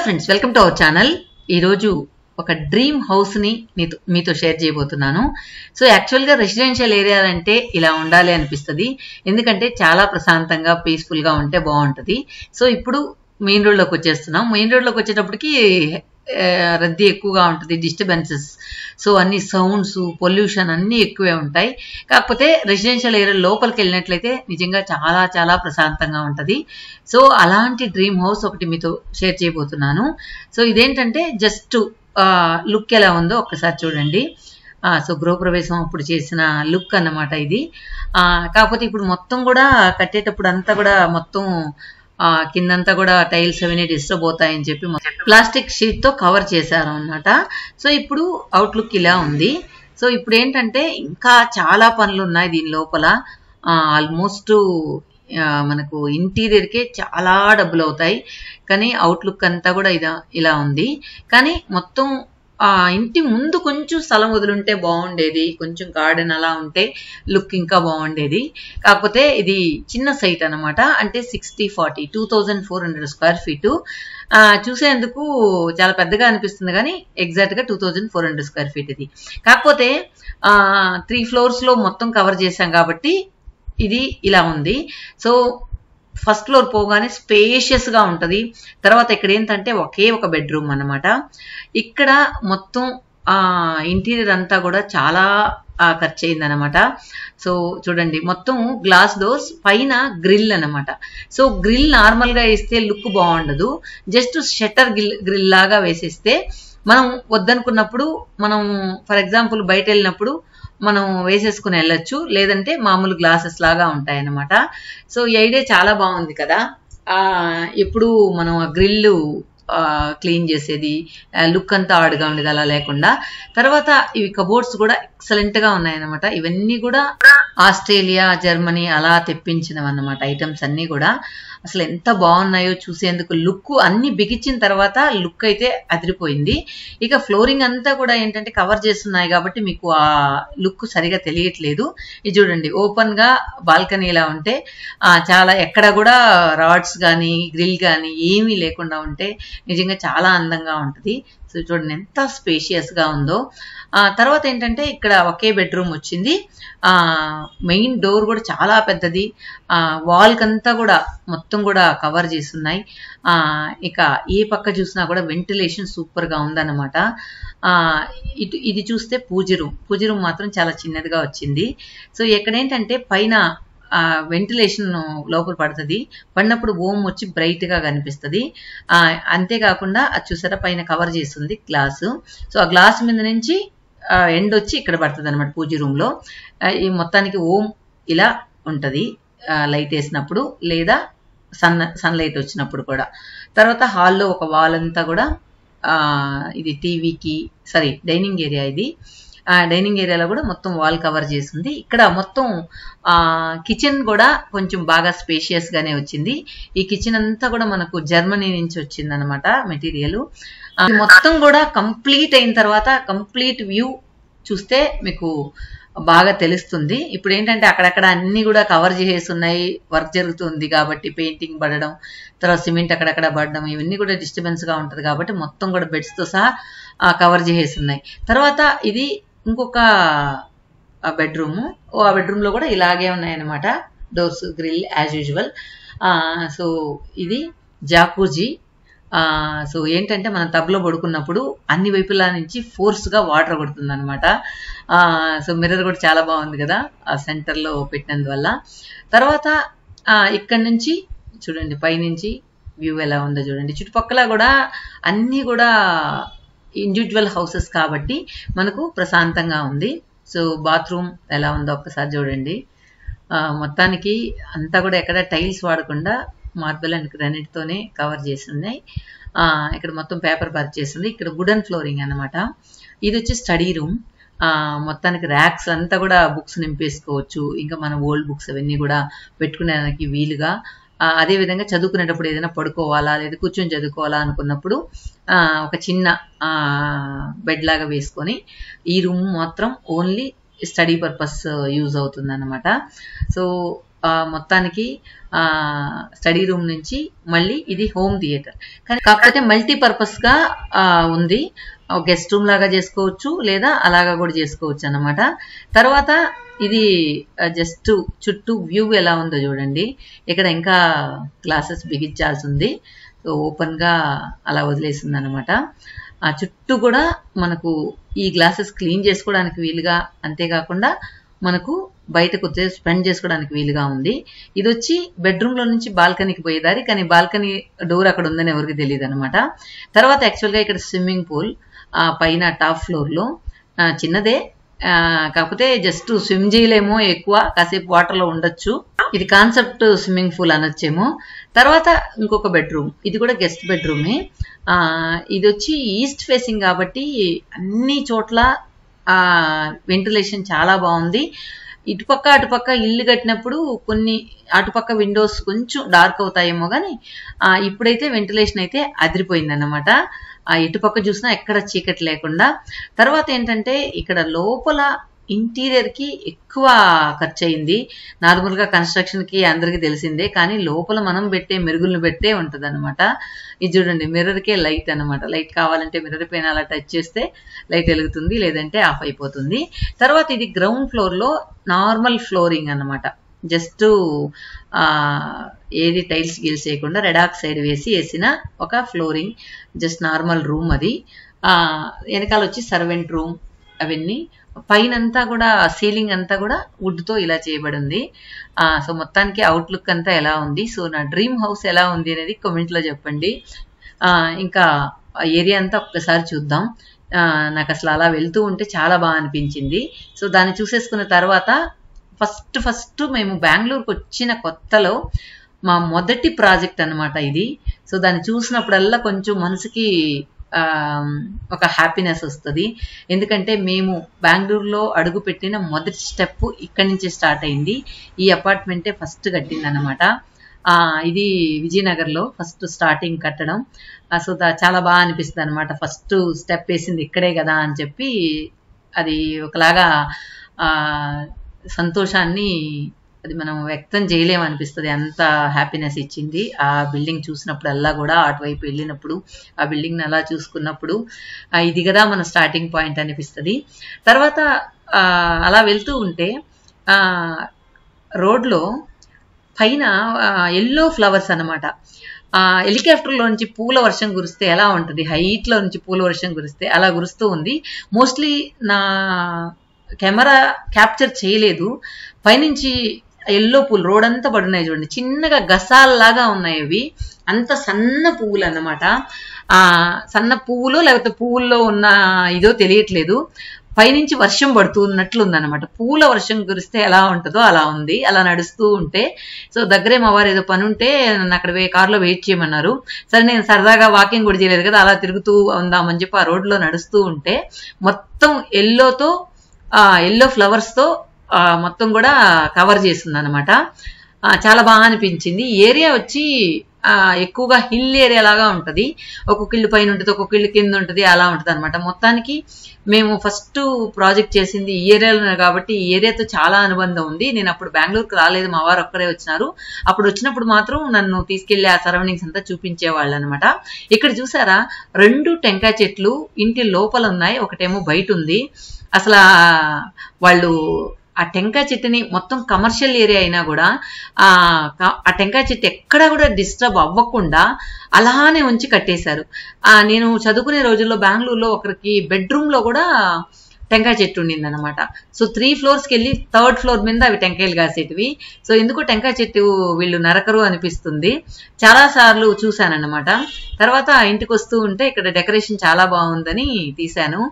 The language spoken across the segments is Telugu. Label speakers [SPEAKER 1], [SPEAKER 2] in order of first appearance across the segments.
[SPEAKER 1] Friends, welcome to our channel. ఈరోజు ఒక డ్రీమ్ హౌస్ని మీతో షేర్ చేయబోతున్నాను. సో యాక్చువల్గా రెసిడెన్షియల్ ఏరియా అంటే ఇలా ఉండాలి అనిపిస్తుంది. ఎందుకంటే చాలా ప్రశాంతంగా పీస్ఫుల్గా ఉంటే బాగుంటుంది. సో ఇప్పుడు మెయిన్ రోడ్లోకి వచ్చేస్తున్నాం. మెయిన్ రోడ్లోకి వచ్చేటప్పటికి రద్దీ ఎక్కువగా ఉంటుంది, డిస్టర్బెన్సెస్, సో అన్ని సౌండ్స్, పొల్యూషన్ అన్నీ ఎక్కువే ఉంటాయి. కాకపోతే రెసిడెన్షియల్ ఏరియా లోపలికి వెళ్ళినట్లయితే నిజంగా చాలా చాలా ప్రశాంతంగా ఉంటుంది. సో అలాంటి డ్రీమ్ హౌస్ ఒకటి మీతో షేర్ చేయబోతున్నాను. సో ఇదేంటంటే జస్ట్ లుక్ ఎలా ఉందో ఒక్కసారి చూడండి. సో గృహప్రవేశం అప్పుడు చేసిన లుక్ అన్నమాట ఇది. కాకపోతే ఇప్పుడు మొత్తం కూడా కట్టేటప్పుడు అంతా కూడా మొత్తం కిందంతా కూడా టైల్స్ అవన్నీ డిస్టర్బ్ అవుతాయని చెప్పి ప్లాస్టిక్ షీట్ తో కవర్ చేశారు అన్నమాట. సో ఇప్పుడు అవుట్లుక్ ఇలా ఉంది. సో ఇప్పుడు ఏంటంటే ఇంకా చాలా పనులు ఉన్నాయి దీని లోపల. ఆల్మోస్ట్ మనకు ఇంటీరియర్కే చాలా డబ్బులు అవుతాయి. కానీ అవుట్లుక్ అంతా కూడా ఇలా ఉంది. కానీ మొత్తం ఇంటి ముందు కొంచెం స్థలం వదులుంటే బాగుండేది, కొంచెం గార్డెన్ అలా ఉంటే లుక్ ఇంకా బాగుండేది. కాకపోతే ఇది చిన్న సైట్ అనమాట. అంటే 60-40 2400 స్క్వేర్ ఫీటు. చూసేందుకు చాలా పెద్దగా అనిపిస్తుంది కానీ ఎగ్జాక్ట్గా 2400 స్క్వేర్ ఫీట్ ఇది. కాకపోతే 3 floors లో మొత్తం కవర్ చేశాం కాబట్టి ఇది ఇలా ఉంది. సో ఫస్ట్ ఫ్లోర్ పోగానే స్పేషియస్ గా ఉంటది. తర్వాత ఇక్కడ ఏంటంటే ఒకే ఒక బెడ్రూమ్ అన్నమాట. ఇక్కడ మొత్తం ఇంటీరియర్ అంతా కూడా చాలా ఖర్చు అయింది అనమాట. సో చూడండి, మొత్తం గ్లాస్ డోర్స్, పైన గ్రిల్ అనమాట. సో గ్రిల్ నార్మల్ గా వేస్తే లుక్ బాగుండదు. జస్ట్ షట్టర్ గ్రిల్ లాగా వేసేస్తే మనం వద్దనుకున్నప్పుడు మనం ఫర్ ఎగ్జాంపుల్ బయట వెళ్ళినప్పుడు మనం వేసేసుకుని వెళ్ళొచ్చు, లేదంటే మామూలు గ్లాసెస్ లాగా ఉంటాయి అన్నమాట. సో ఈ ఐడియా చాలా బాగుంది కదా. ఎప్పుడు మనం గ్రిల్ క్లీన్ చేసేది, లుక్ అంతా ఆడుగా ఉండేది అలా లేకుండా. తర్వాత ఇవి కబోర్డ్స్ కూడా ఎక్సలెంట్ గా ఉన్నాయన్నమాట. ఇవన్నీ కూడా ఆస్ట్రేలియా, జర్మనీ అలా తెప్పించినవి అన్నమాట. ఐటమ్స్ అన్ని కూడా అసలు ఎంత బాగున్నాయో చూసేందుకు. లుక్ అన్ని బిగించిన తర్వాత లుక్ అయితే అదిరిపోయింది. ఇక ఫ్లోరింగ్ అంతా కూడా ఏంటంటే కవర్ చేస్తున్నాయి కాబట్టి మీకు ఆ లుక్ సరిగా తెలియట్లేదు. ఇది చూడండి, ఓపెన్ గా బాల్కనీ ఇలా ఉంటే చాలా ఎక్కడ కూడా రాడ్స్ కానీ గ్రిల్ కానీ ఏమీ లేకుండా ఉంటే నిజంగా చాలా అందంగా ఉంటుంది. సో చూడండి ఎంత స్పేషియస్ గా ఉందో. తర్వాత ఏంటంటే ఇక్కడ ఒకే బెడ్రూమ్ వచ్చింది. మెయిన్ డోర్ కూడా చాలా పెద్దది. వాల్ కంతా కూడా మొత్తం కూడా కవర్ చేస్తున్నాయి. ఇక ఏ పక్క చూసినా కూడా వెంటిలేషన్ సూపర్ గా ఉందన్నమాట. ఇది చూస్తే పూజ రూమ్ మాత్రం చాలా చిన్నదిగా వచ్చింది. సో ఎక్కడేంటంటే పైన వెంటిలేషన్ లోపల పడుతుంది, పడినప్పుడు ఓం వచ్చి బ్రైట్ గా కనిపిస్తుంది. అంతేకాకుండా అది చూసారా పైన కవర్ చేస్తుంది గ్లాసు. సో ఆ గ్లాస్ మీద నుంచి ఎండ్ వచ్చి ఇక్కడ పడుతుంది అనమాట పూజ రూమ్ లో. ఈ మొత్తానికి ఓం ఇలా ఉంటది లైట్ వేసినప్పుడు, లేదా సన్ లైట్ వచ్చినప్పుడు కూడా. తర్వాత హాల్లో ఒక వాల్ అంతా కూడా ఇది టీవీకి డైనింగ్ ఏరియా. ఇది డైనింగ్ ఏరియాలో కూడా మొత్తం వాల్ కవర్ చేసింది. ఇక్కడ మొత్తం కిచెన్ కూడా కొంచెం బాగా స్పేషియస్ గానే వచ్చింది. ఈ కిచెన్ అంతా కూడా మనకు జర్మనీ నుంచి వచ్చింది అనమాట మెటీరియల్. మొత్తం కూడా కంప్లీట్ అయిన తర్వాత కంప్లీట్ వ్యూ చూస్తే మీకు బాగా తెలుస్తుంది. ఇప్పుడు ఏంటంటే అక్కడక్కడ అన్ని కూడా కవర్ చేసేసి ఉన్నాయి, వర్క్ జరుగుతుంది కాబట్టి పెయింటింగ్ పడడం, తర్వాత సిమెంట్ అక్కడక్కడ పడడం, ఇవన్నీ కూడా డిస్టర్బెన్స్ గా ఉంటది కాబట్టి మొత్తం కూడా బెడ్స్ తో సహా కవర్ చేసేసి ఉన్నాయి. తర్వాత ఇది ఇంకొక బెడ్రూమ్. ఆ బెడ్రూమ్ లో కూడా ఇలాగే ఉన్నాయన్నమాట, doors, grill as usual. So ఇది జాకూజీ. సో ఏంటంటే మనం టబ్లో పడుకున్నప్పుడు అన్ని వైపులా నుంచి ఫోర్స్ గా వాటర్ పడుతుంది అనమాట. సో మిర్రర్ కూడా చాలా బాగుంది కదా ఆ సెంటర్ లో పెట్టినందువల్ల. తర్వాత ఇక్కడ నుంచి చూడండి, పైనుంచి వ్యూ ఎలా ఉందో చూడండి. చుట్టుపక్కల కూడా అన్ని కూడా ఇండివిజువల్ హౌసెస్ కాబట్టి మనకు ప్రశాంతంగా ఉంది. సో బాత్రూమ్ ఎలా ఉందో ఒక్కసారి చూడండి. మొత్తానికి అంతా కూడా ఎక్కడ టైల్స్ వాడకుండా మార్బుల్ అండ్ గ్రానైట్ తోనే కవర్ చేసి ఉన్నాయి. ఇక్కడ మొత్తం పేపర్ వర్క్ చేసింది. ఇక్కడ వుడెన్ ఫ్లోరింగ్ అనమాట. ఇది వచ్చి స్టడీ రూమ్. మొత్తానికి ర్యాక్స్ అంతా కూడా బుక్స్ నింపేసుకోవచ్చు. ఇంకా మన ఓల్డ్ బుక్స్ అవన్నీ కూడా పెట్టుకునేదానికి వీలుగా. అదే విధంగా చదువుకునేటప్పుడు ఏదైనా పడుకోవాలా లేదా కూర్చొని చదువుకోవాలా అనుకున్నప్పుడు ఒక చిన్న బెడ్ లాగా వేసుకొని, ఈ రూమ్ మాత్రం ఓన్లీ స్టడీ పర్పస్ యూజ్ అవుతుంది అనమాట. సో మొత్తానికి స్టడీ రూమ్ నుంచి మళ్ళీ ఇది హోమ్ థియేటర్. కానీ కాకపోతే మల్టీపర్పస్ గా ఉంది. గెస్ట్ రూమ్ లాగా చేసుకోవచ్చు, లేదా అలాగా కూడా చేసుకోవచ్చు అన్నమాట. తర్వాత ఇది జస్ట్ చుట్టూ వ్యూ ఎలా ఉందో చూడండి. ఇక్కడ ఇంకా గ్లాసెస్ బిగించాల్సి ఉంది. సో ఓపెన్ గా అలా వదిలేసింది అనమాట. ఆ చుట్టూ కూడా మనకు ఈ గ్లాసెస్ క్లీన్ చేసుకోవడానికి వీలుగా, అంతేకాకుండా మనకు బయటకు స్పెండ్ చేసుకోవడానికి వీలుగా ఉంది. ఇది వచ్చి బెడ్రూమ్ లో నుంచి బాల్కనీకి పోయేదారి, కానీ బాల్కనీ డోర్ అక్కడ ఉందని ఎవరికి తెలియదు అనమాట. తర్వాత యాక్చువల్ గా ఇక్కడ స్విమ్మింగ్ పూల్ పైన టాప్ ఫ్లోర్ లో చిన్నదే, కాకపోతే జస్ట్ స్విమ్ చేయలేమో, ఎక్కువ కాసేపు వాటర్ లో ఉండొచ్చు. ఇది కాన్సెప్ట్ స్విమ్మింగ్ పూల్ అనొచ్చేమో. తర్వాత ఇంకొక బెడ్రూమ్, ఇది కూడా గెస్ట్ బెడ్రూమే. ఇది వచ్చి ఈస్ట్ ఫేసింగ్ కాబట్టి అన్ని చోట్ల వెంటిలేషన్ చాలా బాగుంది. ఇటుపక్క అటుపక్క ఇల్లు కట్టినప్పుడు కొన్ని అటుపక్క విండోస్ కొంచెం డార్క్ అవుతాయేమో, కానీ ఇప్పుడైతే వెంటిలేషన్ అయితే అదిరిపోయింది అన్నమాట. ఇటుపక్క చూసినా ఎక్కడ చీకటి లేకుండా. తర్వాత ఏంటంటే ఇక్కడ లోపల ఇంటీరియర్ కి ఎక్కువ ఖర్చు అయింది. నార్మల్ గా కన్స్ట్రక్షన్ కి అందరికి తెలిసిందే, కానీ లోపల మనం పెట్టే మెరుగులను పెట్టే ఉంటది అనమాట. ఇది చూడండి, మిర్రర్ కే లైట్ అనమాట. లైట్ కావాలంటే మిర్రర్ పైన అలా టచ్ చేస్తే లైట్ వెలుగుతుంది, లేదంటే ఆఫ్ అయిపోతుంది. తర్వాత ఇది గ్రౌండ్ ఫ్లోర్ లో నార్మల్ ఫ్లోరింగ్ అనమాట. జస్ట్ ఏది టైల్స్ గిల్స్ చేయకుండా రెడ్ ఆక్సైడ్ వేసిన ఒక ఫ్లోరింగ్, జస్ట్ నార్మల్ రూమ్ అది. వెనకాల వచ్చి సర్వెంట్ రూమ్ అవన్నీ. పైన అంతా కూడా సీలింగ్ అంతా కూడా వుడ్ తో ఇలా చేయబడి ఉంది. సో మొత్తానికి అవుట్లుక్ అంతా ఎలా ఉంది, సో నా డ్రీమ్ హౌస్ ఎలా ఉంది అనేది కామెంట్ లో చెప్పండి. ఇంకా ఏరియా అంతా ఒక్కసారి చూద్దాం. నాకు అసలు అలా వెళ్తూ ఉంటే చాలా బాగా అనిపించింది. సో దాన్ని చూసేసుకున్న తర్వాత ఫస్ట్ మేము బెంగళూరుకు వచ్చిన కొత్తలో మా మొదటి ప్రాజెక్ట్ అన్నమాట ఇది. సో దాన్ని చూసినప్పుడల్లా కొంచెం మనసుకి ఒక హ్యాపీనెస్ వస్తుంది. ఎందుకంటే మేము బెంగళూరులో అడుగు పెట్టిన మొదటి స్టెప్ ఇక్కడి నుంచి స్టార్ట్ అయింది. ఈ అపార్ట్మెంటే ఫస్ట్ కట్టింది అన్నమాట. ఇది విజయనగర్ లో ఫస్ట్ స్టార్టింగ్ కట్టడం. సో చాలా బాగా అనిపిస్తుంది అనమాట. ఫస్ట్ స్టెప్ వేసింది ఇక్కడే కదా అని చెప్పి అది ఒకలాగా సంతోషాన్ని అది మనం వ్యక్తం చేయలేమనిపిస్తుంది. అంత హ్యాపీనెస్ ఇచ్చింది ఆ బిల్డింగ్ చూసినప్పుడల్లా కూడా. అటువైపు వెళ్ళినప్పుడు ఆ బిల్డింగ్ని అలా చూసుకున్నప్పుడు ఇది కదా మన స్టార్టింగ్ పాయింట్ అనిపిస్తుంది. తర్వాత అలా వెళ్తూ ఉంటే రోడ్లో పైన ఎల్లో ఫ్లవర్స్ అనమాట. హెలికాప్టర్ లో నుంచి పూల వర్షం కురిస్తే ఎలా ఉంటుంది, హైట్ లో నుంచి పూల వర్షం కురిస్తే అలా కురుస్తూ ఉంది. మోస్ట్లీ నా కెమెరా క్యాప్చర్ చేయలేదు. పైనుంచి ఎల్లో పూలు రోడ్ అంతా పడున్నాయి చూడండి, చిన్నగా గసాల్లాగా ఉన్నాయి అవి. అంత సన్న పువ్వులు అన్నమాట. సన్న పువ్వులు లేకపోతే పువ్వుల్లో ఉన్న ఇదో తెలియట్లేదు. పైనుంచి వర్షం పడుతున్నట్లు ఉందన్నమాట. పూల వర్షం కురిస్తే ఎలా ఉంటుందో అలా ఉంది, అలా నడుస్తూ ఉంటే. సో దగ్గరే మా వారు ఏదో పని ఉంటే నన్ను అక్కడ కార్లో వెయిట్ చేయమన్నారు. సరే నేను సరదాగా వాకింగ్ కూడా చేయలేదు కదా, అలా తిరుగుతూ ఉందామని చెప్పి ఆ రోడ్లో నడుస్తూ ఉంటే మొత్తం ఎల్లో ఫ్లవర్స్ తో మొత్తం కూడా కవర్ చేస్తుంది అనమాట. చాలా బాగా అనిపించింది. ఏరియా వచ్చి ఎక్కువగా హిల్ ఏరియా లాగా ఉంటది. ఒక్కొక్క ఇల్లు పైన ఉంటుంది, ఒక్కొక్క ఇల్లు కింద ఉంటుంది, అలా ఉంటుంది అనమాట. మొత్తానికి మేము ఫస్ట్ ప్రాజెక్ట్ చేసింది ఈ ఏరియాలో కాబట్టి ఈ ఏరియాతో చాలా అనుబంధం ఉంది. నేను అప్పుడు బెంగళూరుకు రాలేదు, మా వారు ఒక్కరే వచ్చినారు. అప్పుడు వచ్చినప్పుడు మాత్రం నన్ను తీసుకెళ్లి ఆ సరౌండింగ్స్ అంతా చూపించేవాళ్ళు అనమాట. ఇక్కడ చూసారా, 2 టెంకాయ చెట్లు ఇంటి లోపల ఉన్నాయి, ఒకటేమో బయట ఉంది. అసలు వాళ్ళు ఆ టెంకాయ చెట్టుని మొత్తం కమర్షియల్ ఏరియా అయినా కూడా ఆ టెంకాయ చెట్టు ఎక్కడా కూడా డిస్టర్బ్ అవ్వకుండా అలానే ఉంచి కట్టేశారు. నేను చదువుకునే రోజుల్లో బెంగళూరులో ఒకరికి బెడ్రూమ్ లో కూడా టెంకాయ చెట్టు ఉండింది అనమాట. సో 3 ఫ్లోర్స్కి వెళ్ళి 3rd ఫ్లోర్ మీద అవి టెంకాయలు కాసేటివి. సో ఎందుకు టెంకాయ చెట్టు వీళ్ళు నరకరు అనిపిస్తుంది. చాలా సార్లు చూశానన్నమాట. తర్వాత ఇంటికి వస్తూ ఉంటే ఇక్కడ డెకరేషన్ చాలా బాగుందని తీశాను.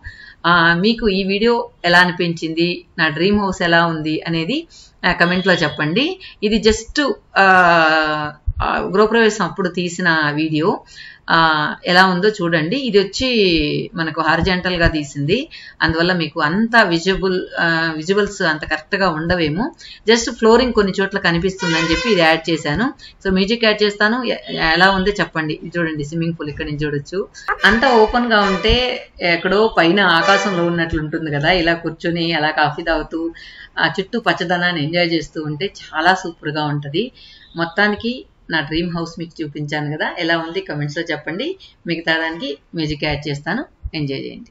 [SPEAKER 1] మీకు ఈ వీడియో ఎలా అనిపించింది, నా డ్రీమ్ హౌస్ ఎలా ఉంది అనేది కమెంట్ లో చెప్పండి. ఇది జస్ట్ గృహప్రవేశం అప్పుడు తీసిన వీడియో. ఎలా ఉందో చూడండి. ఇది వచ్చి మనకు హారిజాంటల్ గా తీసింది, అందువల్ల మీకు అంత విజువల్స్ అంత కరెక్ట్ గా ఉండవేమో. జస్ట్ ఫ్లోరింగ్ కొన్ని చోట్ల కనిపిస్తుందని చెప్పి ఇది యాడ్ చేశాను. సో మ్యూజిక్ యాడ్ చేస్తాను, ఎలా ఉందో చెప్పండి. చూడండి స్విమ్మింగ్ పూల్ ఇక్కడ నుంచి చూడొచ్చు. అంతా ఓపెన్ గా ఉంటే ఎక్కడో పైన ఆకాశంలో ఉన్నట్లు ఉంటుంది కదా. ఇలా కూర్చొని అలా కాఫీ తాగుతూ ఆ చుట్టూ పచ్చదనాన్ని ఎంజాయ్ చేస్తూ ఉంటే చాలా సూపర్ గా ఉంటది. మొత్తానికి నా డ్రీమ్ హౌస్ మీకు చూపించాను కదా, ఎలా ఉంది కమెంట్స్ లో చెప్పండి. మిగతా దానికి మ్యూజిక్ యాడ్ చేస్తాను, ఎంజాయ్ చేయండి.